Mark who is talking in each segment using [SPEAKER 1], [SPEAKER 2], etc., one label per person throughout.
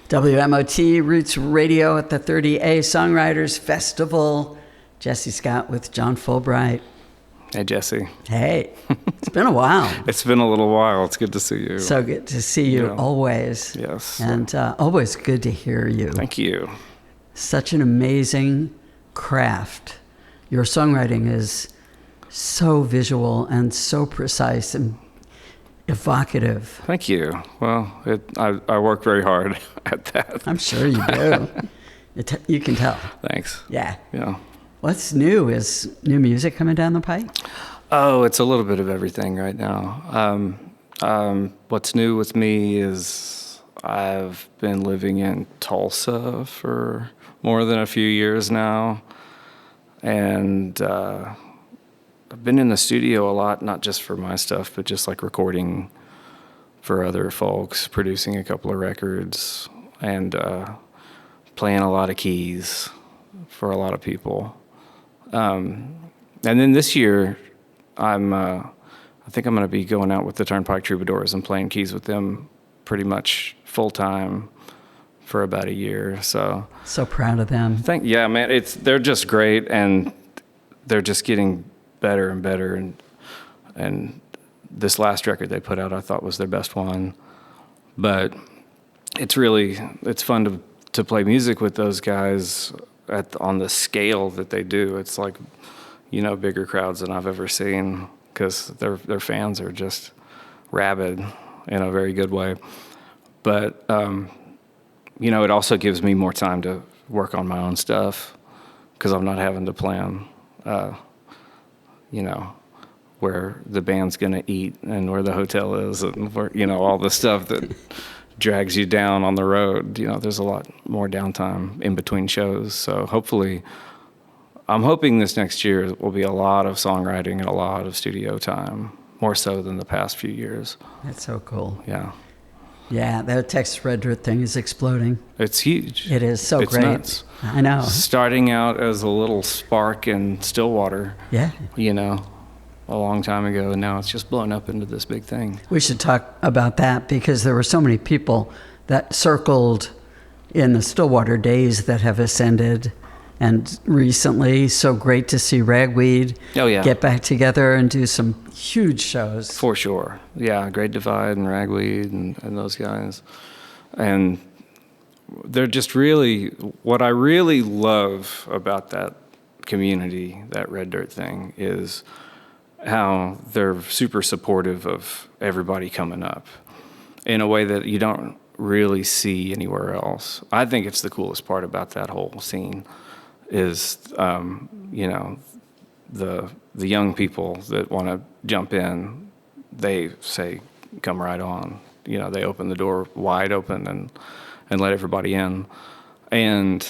[SPEAKER 1] WMOT Roots Radio at the 30A Songwriters Festival. Jessie Scott with John Fullbright.
[SPEAKER 2] Hey, Jessie.
[SPEAKER 1] Hey, it's been a while.
[SPEAKER 2] It's been a little while. It's good to see you.
[SPEAKER 1] So good to see you always.
[SPEAKER 2] Yes.
[SPEAKER 1] And always good to hear you.
[SPEAKER 2] Thank you.
[SPEAKER 1] Such an amazing craft. Your songwriting is so visual and so precise and evocative.
[SPEAKER 2] Thank you. Well, I work very hard at that.
[SPEAKER 1] I'm sure you do. You can tell.
[SPEAKER 2] Thanks.
[SPEAKER 1] Yeah.
[SPEAKER 2] Yeah.
[SPEAKER 1] What's new? Is new music coming down the pipe?
[SPEAKER 2] Oh, it's a little bit of everything right now. What's new with me is I've been living in Tulsa for more than a few years now. And I've been in the studio a lot, not just for my stuff, but just like recording for other folks, producing a couple of records, and playing a lot of keys for a lot of people. And then this year, I think I'm going to be going out with the Turnpike Troubadours and playing keys with them pretty much full time for about a year. So
[SPEAKER 1] proud of them.
[SPEAKER 2] Yeah, man, they're just great, and they're just getting better and better. And this last record they put out, I thought was their best one. But it's fun to play music with those guys on the scale that they do. It's like, bigger crowds than I've ever seen, because their fans are just rabid in a very good way. But it also gives me more time to work on my own stuff, because I'm not having to plan, where the band's going to eat and where the hotel is and where, all the stuff that drags you down on the road. There's a lot more downtime in between shows. So I'm hoping this next year will be a lot of songwriting and a lot of studio time, more so than the past few years.
[SPEAKER 1] That's so cool.
[SPEAKER 2] Yeah.
[SPEAKER 1] Yeah, that Texas Red Dirt thing is exploding.
[SPEAKER 2] It's huge.
[SPEAKER 1] It is so great.
[SPEAKER 2] Nuts.
[SPEAKER 1] I know.
[SPEAKER 2] Starting out as a little spark in Stillwater.
[SPEAKER 1] Yeah.
[SPEAKER 2] A long time ago, and now it's just blown up into this big thing.
[SPEAKER 1] We should talk about that, because there were so many people that circled in the Stillwater days that have ascended. And recently, so great to see Ragweed get back together and do some huge shows.
[SPEAKER 2] For sure. Yeah, Great Divide and Ragweed and those guys. And they're just really, what I really love about that community, that Red Dirt thing, is how they're super supportive of everybody coming up in a way that you don't really see anywhere else. I think it's the coolest part about that whole scene is, the young people that want to jump in, they say, come right on. They open the door wide open and let everybody in. And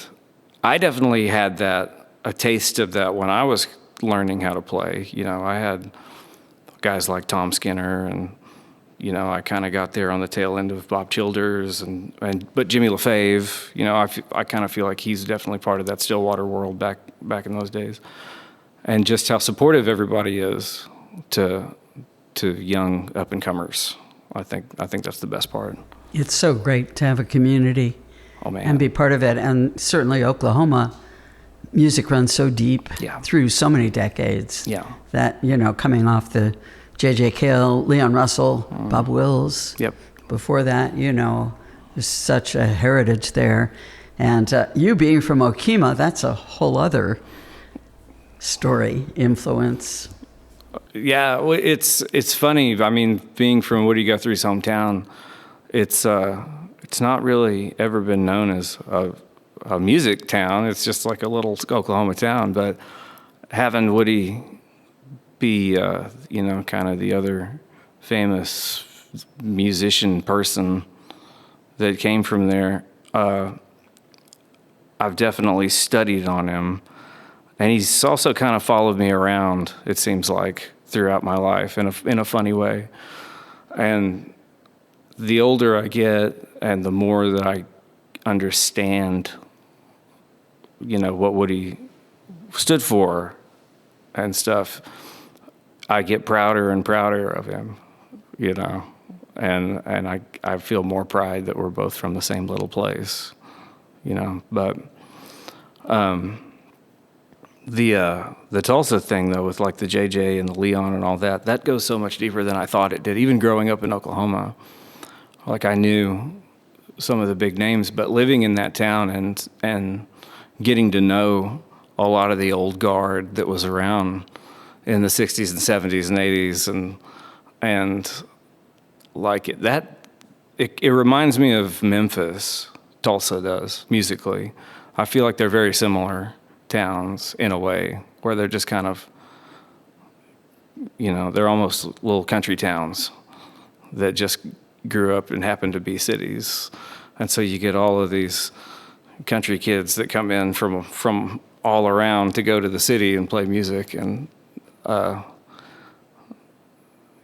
[SPEAKER 2] I definitely had a taste of that when I was learning how to play. I had guys like Tom Skinner, and I kind of got there on the tail end of Bob Childers, but Jimmy LaFave, I kind of feel like he's definitely part of that Stillwater world back in those days, and just how supportive everybody is to young up and comers. I think that's the best part.
[SPEAKER 1] It's so great to have a community, and be part of it, and certainly Oklahoma. Music runs so deep through so many decades that, coming off the J.J. Cale, Leon Russell, Bob Wills.
[SPEAKER 2] Yep.
[SPEAKER 1] Before that, there's such a heritage there. And you being from Okemah, that's a whole other story, influence.
[SPEAKER 2] Yeah, well, it's funny. I mean, being from Woody Guthrie's hometown, it's not really ever been known as a music town. It's just like a little Oklahoma town. But having Woody be, kind of the other famous musician person that came from there, I've definitely studied on him. And he's also kind of followed me around, it seems like, throughout my life in a funny way. And the older I get and the more that I understand what Woody stood for and stuff, I get prouder and prouder of him, and I feel more pride that we're both from the same little place, you know. But the Tulsa thing, though, with like the JJ and the Leon and all that, that goes so much deeper than I thought it did. Even growing up in Oklahoma, like I knew some of the big names, but living in that town and getting to know a lot of the old guard that was around in the 60s and 70s and 80s, and like it reminds me of Memphis. Tulsa does musically. I feel like they're very similar towns in a way, where they're just kind of, you know, they're almost little country towns that just grew up and happened to be cities. And so you get all of these country kids that come in from all around to go to the city and play music. And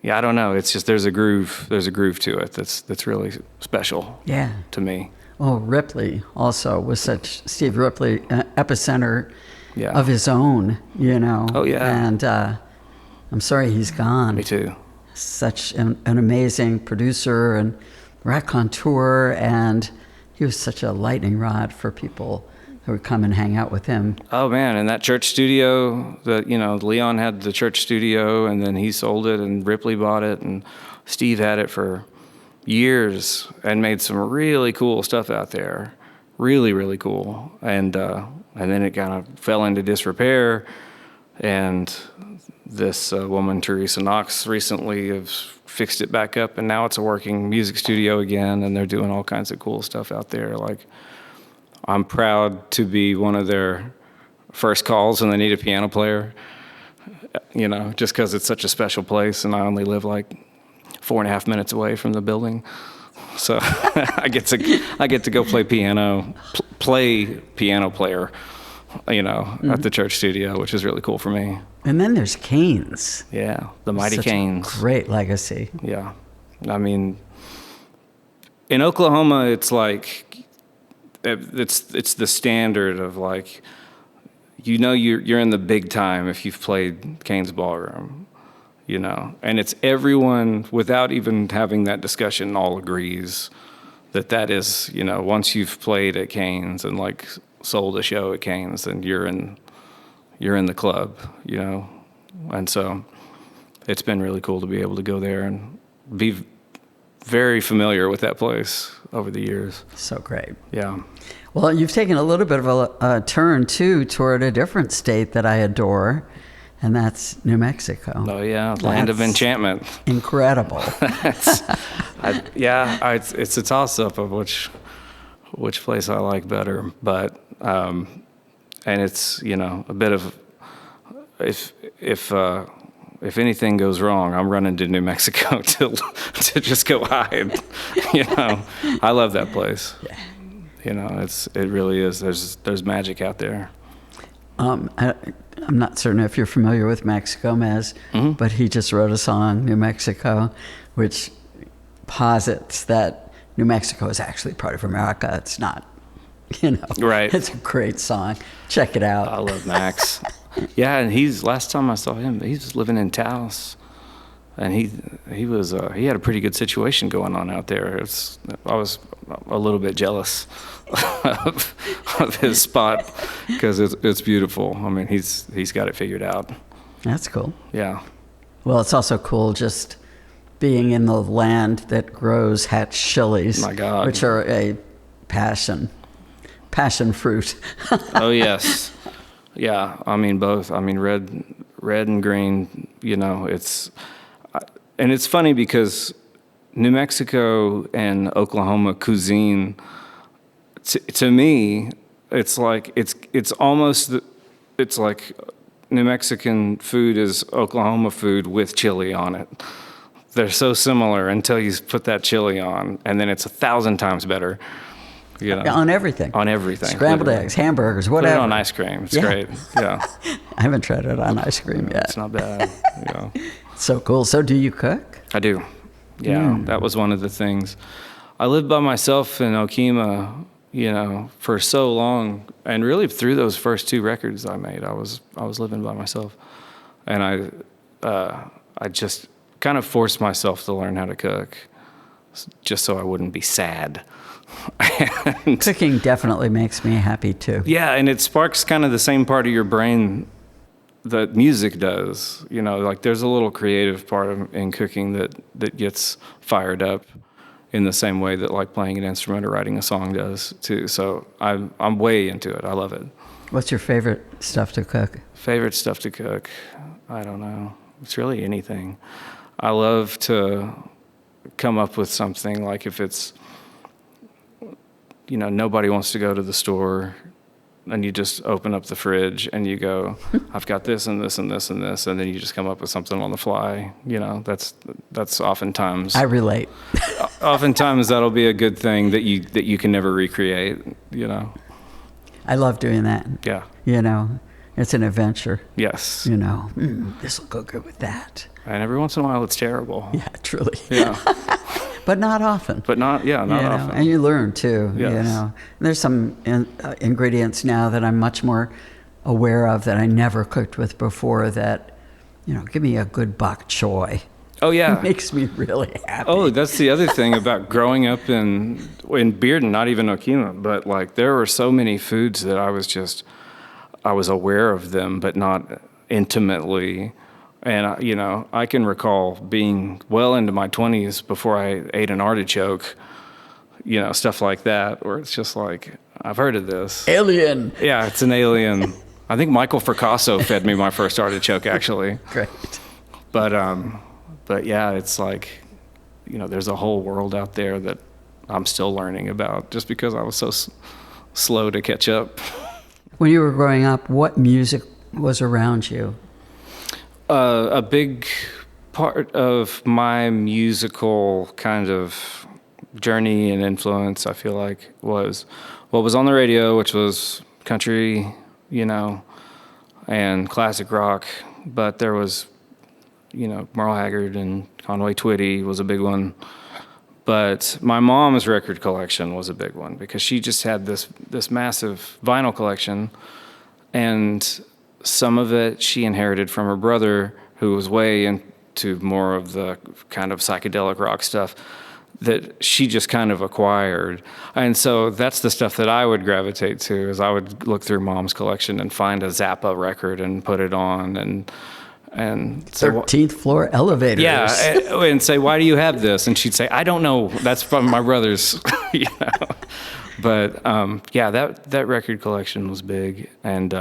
[SPEAKER 2] yeah, I don't know. It's just there's a groove to it that's really special.
[SPEAKER 1] Yeah.
[SPEAKER 2] To me.
[SPEAKER 1] Oh, Ripley also was Steve Ripley, epicenter
[SPEAKER 2] Yeah.
[SPEAKER 1] of his own, you know.
[SPEAKER 2] Oh, yeah.
[SPEAKER 1] And I'm sorry he's gone.
[SPEAKER 2] Me too.
[SPEAKER 1] Such an amazing producer and raconteur, and he was such a lightning rod for people who would come and hang out with him.
[SPEAKER 2] Oh man, and that church studio, Leon had the church studio, and then he sold it, and Ripley bought it, and Steve had it for years and made some really cool stuff out there, really, really cool. And then it kind of fell into disrepair, and this woman, Teresa Knox, recently has fixed it back up, and now it's a working music studio again, and they're doing all kinds of cool stuff out there. Like, I'm proud to be one of their first calls when they need a piano player, you know, just because it's such a special place, and I only live like 4.5 minutes away from the building. So I get to go play piano player, you know, at the church studio, which is really cool for me.
[SPEAKER 1] And then there's Canes.
[SPEAKER 2] Yeah, the mighty
[SPEAKER 1] Such
[SPEAKER 2] Canes.
[SPEAKER 1] A great legacy.
[SPEAKER 2] Yeah. I mean, in Oklahoma, it's like, it's the standard of like, you know, you're in the big time if you've played Canes Ballroom, you know, and it's everyone, without even having that discussion, all agrees that is, you know, once you've played at Canes and like sold a show at Canes, then you're in the club, you know. And so it's been really cool to be able to go there and be very familiar with that place over the years.
[SPEAKER 1] So great.
[SPEAKER 2] Yeah.
[SPEAKER 1] Well, you've taken a little bit of a turn, too, toward a different state that I adore, and that's New Mexico.
[SPEAKER 2] Oh, yeah, land of enchantment.
[SPEAKER 1] Incredible.
[SPEAKER 2] It's a toss-up of which place I like better, but and it's, you know, a bit of, if anything goes wrong, I'm running to New Mexico to just go hide. You know, I love that place.
[SPEAKER 1] Yeah.
[SPEAKER 2] You know, it really is. There's magic out there.
[SPEAKER 1] I'm not certain if you're familiar with Max Gomez, but he just wrote a song, New Mexico, which posits that New Mexico is actually part of America. It's not, you know.
[SPEAKER 2] Right.
[SPEAKER 1] It's a great song. Check it out.
[SPEAKER 2] I love Max. Yeah, and last time I saw him, he was living in Taos, and he had a pretty good situation going on out there. I was a little bit jealous of his spot because it's beautiful. I mean, he's got it figured out.
[SPEAKER 1] That's cool.
[SPEAKER 2] Yeah.
[SPEAKER 1] Well, it's also cool just being in the land that grows hatch chilies,
[SPEAKER 2] My God.
[SPEAKER 1] which are a passion fruit.
[SPEAKER 2] Oh yes. Yeah, I mean both. I mean red and green, you know, and it's funny because New Mexico and Oklahoma cuisine, to me, it's like it's like New Mexican food is Oklahoma food with chili on it. They're so similar until you put that chili on, and then it's 1,000 times better. You know,
[SPEAKER 1] on everything.
[SPEAKER 2] On everything.
[SPEAKER 1] Scrambled
[SPEAKER 2] literally.
[SPEAKER 1] eggs, hamburgers, whatever.
[SPEAKER 2] Put it on ice cream. It's great. Yeah.
[SPEAKER 1] I haven't tried it on ice cream yet.
[SPEAKER 2] It's not bad. Yeah.
[SPEAKER 1] So cool. So do you cook?
[SPEAKER 2] I do. Yeah, that was one of the things. I lived by myself in Okima, you know, for so long, and really through those first 2 records I made, I was living by myself, and I just kind of forced myself to learn how to cook, just so I wouldn't be sad.
[SPEAKER 1] Cooking definitely makes me happy too.
[SPEAKER 2] Yeah, and it sparks kind of the same part of your brain that music does. You know, like there's a little creative part in cooking that gets fired up in the same way that like playing an instrument or writing a song does too. So I'm way into it. I love it.
[SPEAKER 1] What's your favorite stuff to cook?
[SPEAKER 2] Favorite stuff to cook? I don't know. It's really anything. I love to come up with something, like if it's, you know, nobody wants to go to the store, and you just open up the fridge and you go, I've got this and this and this and this, and then you just come up with something on the fly. You know, that's oftentimes.
[SPEAKER 1] I relate.
[SPEAKER 2] Oftentimes that'll be a good thing that you can never recreate. You know.
[SPEAKER 1] I love doing that.
[SPEAKER 2] Yeah.
[SPEAKER 1] You know, it's an adventure.
[SPEAKER 2] Yes.
[SPEAKER 1] You know, this will go good with that.
[SPEAKER 2] And every once in a while it's terrible.
[SPEAKER 1] Yeah, truly.
[SPEAKER 2] Yeah.
[SPEAKER 1] But not often.
[SPEAKER 2] But not often.
[SPEAKER 1] And you learn too.
[SPEAKER 2] Yes.
[SPEAKER 1] You know, there's some ingredients now that I'm much more aware of that I never cooked with before. That, you know, give me a good bok choy.
[SPEAKER 2] Oh yeah,
[SPEAKER 1] It makes me really happy.
[SPEAKER 2] Oh, that's the other thing about growing up in Bearden, not even Okina, but like there were so many foods that I was aware of them, but not intimately. And, you know, I can recall being well into my 20s before I ate an artichoke, you know, stuff like that, where it's just like, I've heard of this.
[SPEAKER 1] Alien.
[SPEAKER 2] Yeah, it's an alien. I think Michael Fracasso fed me my first artichoke, actually.
[SPEAKER 1] Great.
[SPEAKER 2] But yeah, it's like, you know, there's a whole world out there that I'm still learning about just because I was so slow to catch up.
[SPEAKER 1] When you were growing up, what music was around you?
[SPEAKER 2] A big part of my musical kind of journey and influence, I feel like, was what was on the radio, which was country, you know, and classic rock. But there was, you know, Merle Haggard and Conway Twitty was a big one. But my mom's record collection was a big one because she just had this massive vinyl collection, and some of it she inherited from her brother, who was way into more of the kind of psychedelic rock stuff that she just kind of acquired. And so that's the stuff that I would gravitate to, is I would look through Mom's collection and find a Zappa record and put it on and say,
[SPEAKER 1] 13th floor elevators.
[SPEAKER 2] yeah, and say, why do you have this? And she'd say, I don't know. That's from my brother's, you know. But yeah, that record collection was big. And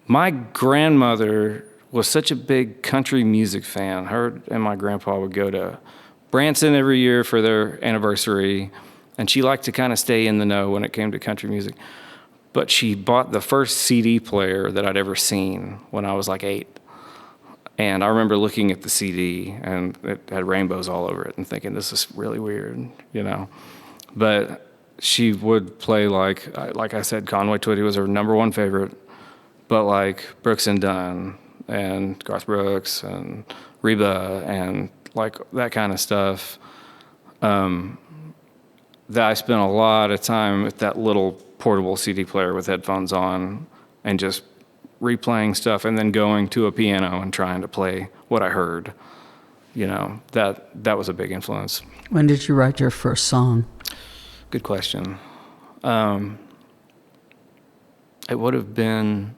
[SPEAKER 2] my grandmother was such a big country music fan. Her and my grandpa would go to Branson every year for their anniversary, and she liked to kind of stay in the know when it came to country music. But she bought the first CD player that I'd ever seen when I was like 8. And I remember looking at the CD, and it had rainbows all over it, and thinking, this is really weird, you know. But she would play, like I said, Conway Twitty was her number one favorite, but like Brooks and Dunn and Garth Brooks and Reba and like that kind of stuff. That I spent a lot of time with that little portable CD player with headphones on and just replaying stuff, and then going to a piano and trying to play what I heard. You know, that was a big influence.
[SPEAKER 1] When did you write your first song?
[SPEAKER 2] Good question. It would have been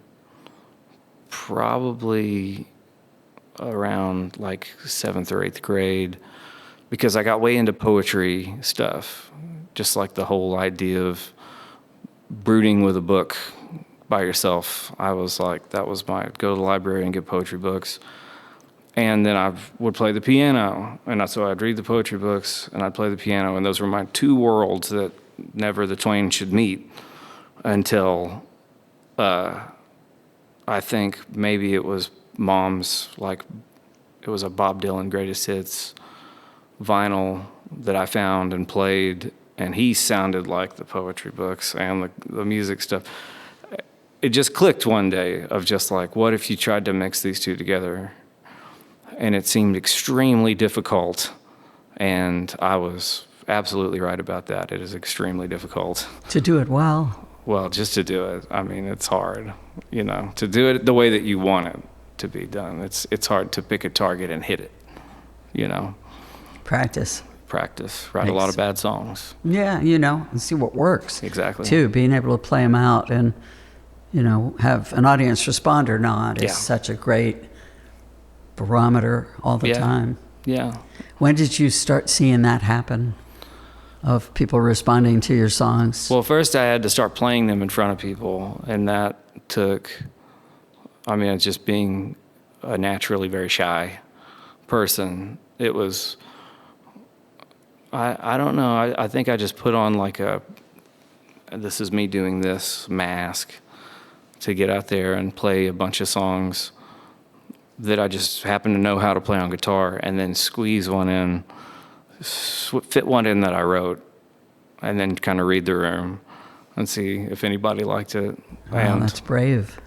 [SPEAKER 2] probably around like 7th or 8th grade, because I got way into poetry stuff. Just like the whole idea of brooding with a book by yourself. I was like, that was my, go to the library and get poetry books. And then I would play the piano. And so I'd read the poetry books and I'd play the piano. And those were my two worlds that never the twain should meet until I think maybe it was Mom's, like, it was a Bob Dylan Greatest Hits vinyl that I found and played, and he sounded like the poetry books and the music stuff. It just clicked one day of just like, what if you tried to mix these two together? And it seemed extremely difficult, and I was absolutely right about that. It is extremely difficult.
[SPEAKER 1] To do it well.
[SPEAKER 2] Well, just to do it. I mean, it's hard, you know, to do it the way that you want it to be done. It's hard to pick a target and hit it, you know.
[SPEAKER 1] Practice.
[SPEAKER 2] practice, write a lot of bad songs.
[SPEAKER 1] Yeah, and see what works.
[SPEAKER 2] Exactly.
[SPEAKER 1] Too, being able to play them out and, have an audience respond or not is
[SPEAKER 2] Yeah.
[SPEAKER 1] such a great barometer all the time.
[SPEAKER 2] Yeah.
[SPEAKER 1] When did you start seeing that happen, of people responding to your songs?
[SPEAKER 2] Well, first I had to start playing them in front of people, and that took, it's just being a naturally very shy person. It was, I don't know, I think I just put on like this is me doing this mask to get out there and play a bunch of songs that I just happen to know how to play on guitar, and then squeeze one in, fit one in that I wrote, and then kind of read the room and see if anybody liked it.
[SPEAKER 1] Wow, that's brave.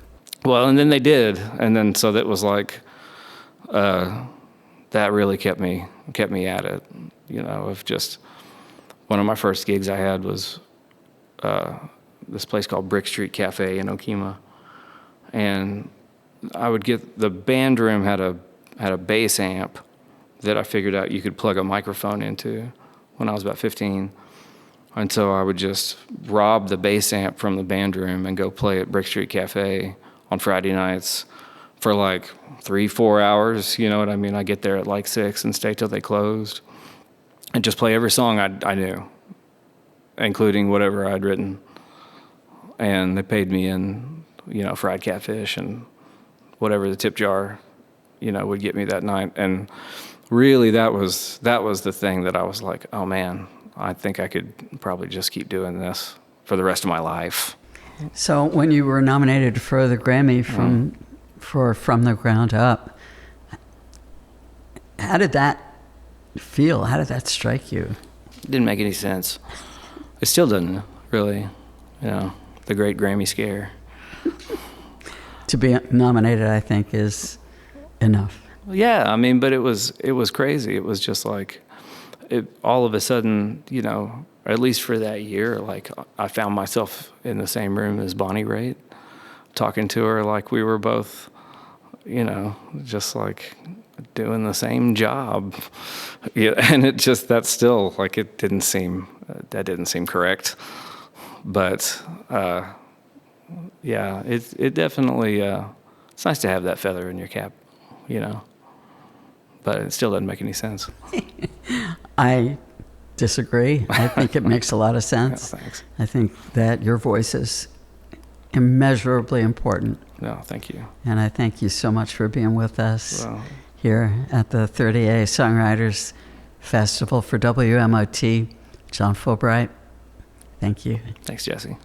[SPEAKER 2] Well, and then they did, and then so that was like, that really kept me at it. Of just one of my first gigs I had was this place called Brick Street Cafe in Okima, and I would get the band room had a bass amp that I figured out you could plug a microphone into when I was about 15. And so I would just rob the bass amp from the band room and go play at Brick Street Cafe on Friday nights for like 3-4 hours. You know what I mean? I get there at like 6 and stay till they closed and just play every song I knew, including whatever I'd written. And they paid me in, fried catfish and whatever the tip jar, would get me that night. And really that was the thing that I was like, oh man, I think I could probably just keep doing this for the rest of my life.
[SPEAKER 1] So when you were nominated for the Grammy for From the Ground Up, how did that feel? How did that strike you?
[SPEAKER 2] It didn't make any sense. It still doesn't, really. The great Grammy scare.
[SPEAKER 1] To be nominated, I think, is enough.
[SPEAKER 2] Yeah, but it was crazy. It was just like, all of a sudden, at least for that year, like I found myself in the same room as Bonnie Raitt, talking to her like we were both, just like doing the same job. Yeah, and that's still like that didn't seem correct. But yeah, it definitely it's nice to have that feather in your cap, but it still doesn't make any sense.
[SPEAKER 1] I disagree. I think it makes a lot of sense.
[SPEAKER 2] Yeah, thanks.
[SPEAKER 1] I think that your voice is immeasurably important.
[SPEAKER 2] No, thank you.
[SPEAKER 1] And I thank you so much for being with us here at the 30A Songwriters Festival for WMOT. John Fullbright, thank you.
[SPEAKER 2] Thanks, Jessie.